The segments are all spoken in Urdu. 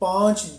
5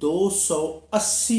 280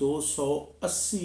280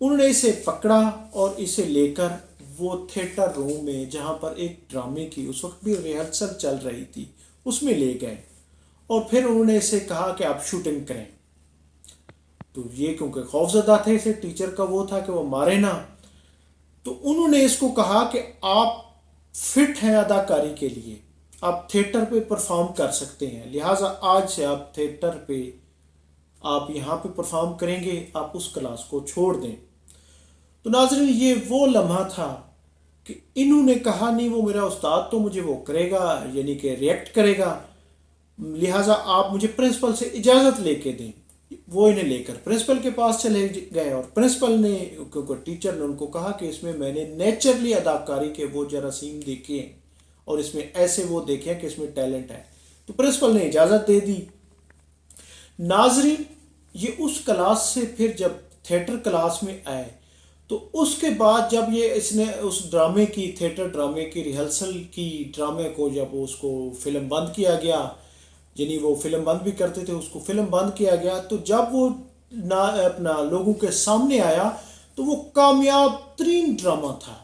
انہوں نے اسے پکڑا اور اسے لے کر وہ تھیٹر روم میں جہاں پر ایک ڈرامے کی اس وقت بھی ریہرسل چل رہی تھی اس میں لے گئے، اور پھر انہوں نے اسے کہا کہ آپ شوٹنگ کریں۔ تو یہ کیونکہ خوف زدہ تھے، اسے ٹیچر کا وہ تھا کہ وہ مارے نہ، تو انہوں نے اس کو کہا کہ آپ فٹ ہیں اداکاری کے لیے، آپ تھیٹر پہ پرفارم کر سکتے ہیں، لہٰذا آج سے آپ تھیٹر پہ آپ یہاں پہ پرفارم کریں گے، آپ اس کلاس کو چھوڑ دیں۔ تو ناظرین یہ وہ لمحہ تھا کہ انہوں نے کہا نہیں وہ میرا استاد تو مجھے وہ کرے گا، یعنی کہ ریئیکٹ کرے گا، لہٰذا آپ مجھے پرنسپل سے اجازت لے کے دیں۔ وہ انہیں لے کر پرنسپل کے پاس چلے گئے، اور پرنسپل نے کیونکہ ٹیچر نے ان کو کہا کہ اس میں نے نیچرلی اداکاری کے وہ جراثیم دیکھے ہیں اور اس میں ایسے وہ دیکھے ہیں کہ اس میں ٹیلنٹ ہے، تو پرنسپل نے اجازت دے دی۔ ناظرین یہ اس کلاس سے پھر جب تھیٹر کلاس میں آئے تو اس کے بعد جب اس نے اس ڈرامے کی تھیٹر ڈرامے کی ریہرسل کی، ڈرامے کو جب اس کو فلم بند کیا گیا، یعنی وہ فلم بند بھی کرتے تھے، اس کو فلم بند کیا گیا، تو جب وہ اپنا لوگوں کے سامنے آیا تو وہ کامیاب ترین ڈرامہ تھا،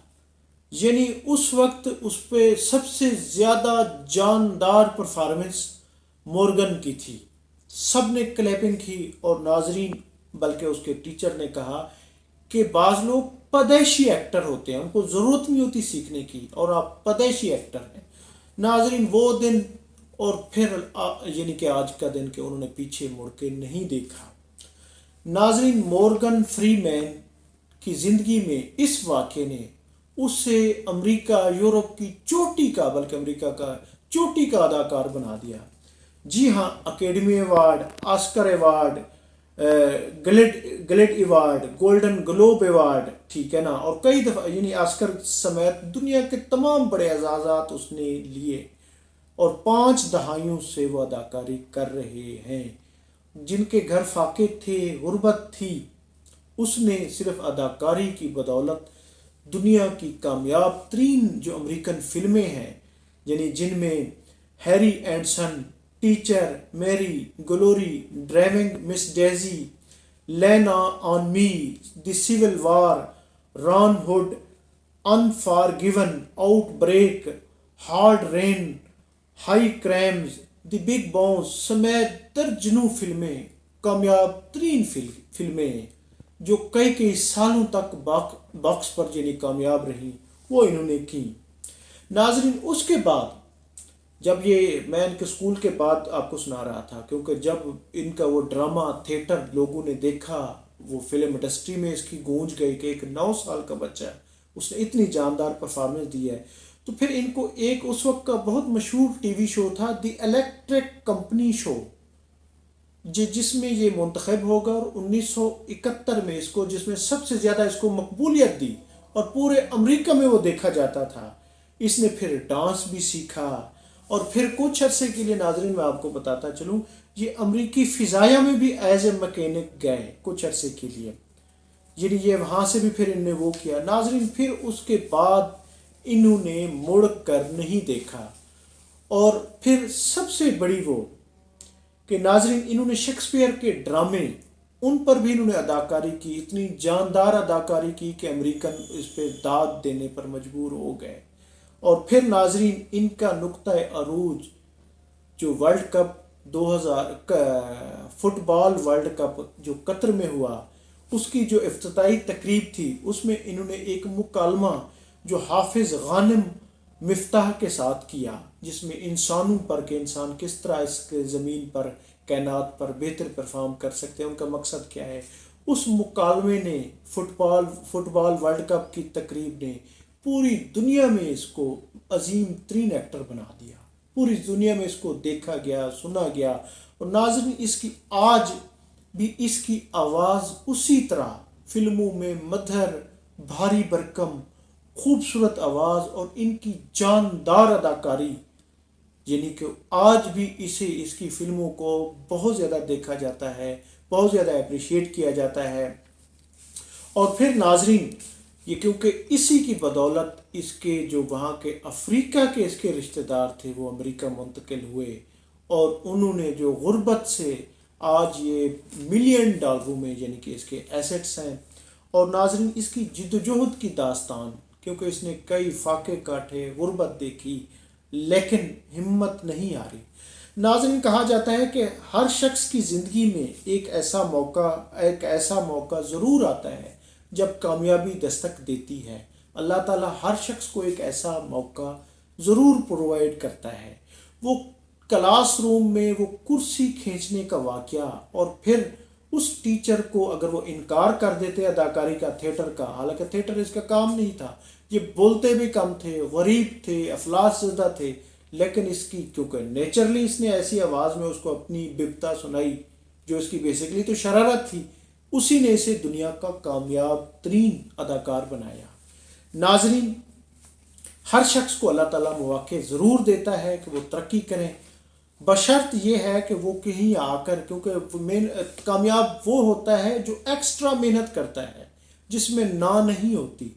یعنی اس وقت اس پہ سب سے زیادہ جاندار پرفارمنس مورگن کی تھی، سب نے کلیپنگ کی، اور ناظرین بلکہ اس کے ٹیچر نے کہا کہ بعض لوگ پدیشی ایکٹر ہوتے ہیں، ان کو ضرورت نہیں ہوتی سیکھنے کی، اور آپ پدیشی ایکٹر ہیں۔ ناظرین وہ دن اور پھر یعنی کہ آج کا دن کہ انہوں نے پیچھے مڑ کے نہیں دیکھا۔ ناظرین مورگن فری مین کی زندگی میں اس واقعے نے اسے امریکہ یورپ کی چوٹی کا، بلکہ امریکہ کا چوٹی کا اداکار بنا دیا۔ جی ہاں، academy award, Oscar award, guilt award, golden Globe award, ٹھیک ہے نا، اور کئی دفعہ یعنی آسکر سمیت دنیا کے تمام بڑے اعزازات اس نے لیے، اور 5 دہائیوں سے وہ اداکاری کر رہے ہیں۔ جن کے گھر فاقے تھے، غربت تھی، اس نے صرف اداکاری کی بدولت دنیا کی کامیاب ترین جو امریکن فلمیں ہیں، یعنی جن میں ہیری اینڈسن، ٹیچر، میری، گلوری، ڈرائیونگ مس ڈیزی، لینا آن می، دی civil war, run hood, انفارگیون، out break, hard rain, high crimes, the big bounce سمیت درجنوں فلمیں، کامیاب ترین فلمیں جو کئی سالوں تک باکس پر یعنی کامیاب رہیں، وہ انہوں نے کی۔ ناظرین اس کے بعد جب یہ میں ان کے اسکول کے بعد آپ کو سنا رہا تھا، کیونکہ جب ان کا وہ ڈرامہ تھیٹر لوگوں نے دیکھا، وہ فلم انڈسٹری میں اس کی گونج گئی کہ ایک 9 سال کا بچہ اس نے اتنی جاندار پرفارمنس دی ہے، تو پھر ان کو ایک اس وقت کا بہت مشہور ٹی وی شو تھا دی الیکٹرک کمپنی شو، جس میں یہ منتخب ہوگا، اور 1971 میں اس کو، جس میں سب سے زیادہ اس کو مقبولیت دی اور پورے امریکہ میں وہ دیکھا جاتا تھا۔ اس نے پھر ڈانس بھی سیکھا، اور پھر کچھ عرصے کے لیے ناظرین میں آپ کو بتاتا چلوں، یہ امریکی فضائیہ میں بھی ایز اے مکینک گئے کچھ عرصے کے لیے، یعنی یہ وہاں سے بھی پھر انہوں نے وہ کیا۔ ناظرین پھر اس کے بعد انہوں نے مڑ کر نہیں دیکھا، اور پھر سب سے بڑی وہ کہ ناظرین انہوں نے شیکسپیئر کے ڈرامے، ان پر بھی انہوں نے اداکاری کی، اتنی جاندار اداکاری کی کہ امریکن اس پہ داد دینے پر مجبور ہو گئے۔ اور پھر ناظرین ان کا نقطہ عروج جو ورلڈ کپ 2000 فٹ بال ورلڈ کپ جو قطر میں ہوا، اس کی جو افتتاحی تقریب تھی، اس میں انہوں نے ایک مکالمہ جو حافظ غانم مفتاح کے ساتھ کیا، جس میں انسانوں پر کہ انسان کس طرح اس کے زمین پر کائنات پر بہتر پرفارم کر سکتے ہیں، ان کا مقصد کیا ہے، اس مکالمے نے فٹ بال ورلڈ کپ کی تقریب نے پوری دنیا میں اس کو عظیم ترین ایکٹر بنا دیا، پوری دنیا میں اس کو دیکھا گیا، سنا گیا، اور ناظرین اس کی آج بھی اس کی آواز اسی طرح فلموں میں مدھر، بھاری بھرکم، خوبصورت آواز اور ان کی جاندار اداکاری، یعنی کہ آج بھی اس کی فلموں کو بہت زیادہ دیکھا جاتا ہے، بہت زیادہ اپریشیٹ کیا جاتا ہے۔ اور پھر ناظرین یہ کیونکہ اسی کی بدولت اس کے جو وہاں کے افریقہ کے اس کے رشتہ دار تھے وہ امریکہ منتقل ہوئے، اور انہوں نے جو غربت سے آج یہ $1 ملین میں یعنی کہ اس کے ایسٹس ہیں، اور ناظرین اس کی جدوجہد کی داستان، کیونکہ اس نے کئی فاقے کاٹے، غربت دیکھی، لیکن ہمت نہیں ہاری۔ ناظرین کہا جاتا ہے کہ ہر شخص کی زندگی میں ایک ایسا موقع ضرور آتا ہے جب کامیابی دستک دیتی ہے۔ اللہ تعالیٰ ہر شخص کو ایک ایسا موقع ضرور پرووائڈ کرتا ہے۔ وہ کلاس روم میں وہ کرسی کھینچنے کا واقعہ، اور پھر اس ٹیچر کو اگر وہ انکار کر دیتے اداکاری کا، تھیٹر کا، حالانکہ تھیٹر اس کا کام نہیں تھا، یہ بولتے بھی کم تھے، غریب تھے، افلاس زدہ تھے، لیکن اس کی کیونکہ نیچرلی اس نے ایسی آواز میں اس کو اپنی بپتا سنائی جو اس کی بیسیکلی تو شرارت تھی، اسی نے اسے دنیا کا کامیاب ترین اداکار بنایا۔ ناظرین ہر شخص کو اللہ تعالیٰ مواقع ضرور دیتا ہے کہ وہ ترقی کریں، بشرط یہ ہے کہ وہ کہیں آ کر، کیونکہ کامیاب وہ ہوتا ہے جو ایکسٹرا محنت کرتا ہے، جس میں نہ نہیں ہوتی،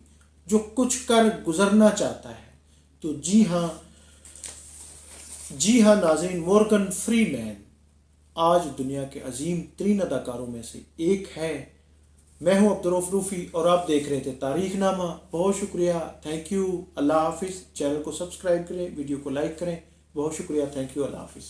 جو کچھ کر گزرنا چاہتا ہے۔ تو جی ہاں ناظرین، مورگن فری مین آج دنیا کے عظیم ترین اداکاروں میں سے ایک ہے۔ میں ہوں عبدالرؤف روفی اور آپ دیکھ رہے تھے تاریخ نامہ۔ بہت شکریہ، تھینک یو، اللہ حافظ۔ چینل کو سبسکرائب کریں، ویڈیو کو لائک کریں۔ بہت شکریہ، تھینک یو، اللہ حافظ۔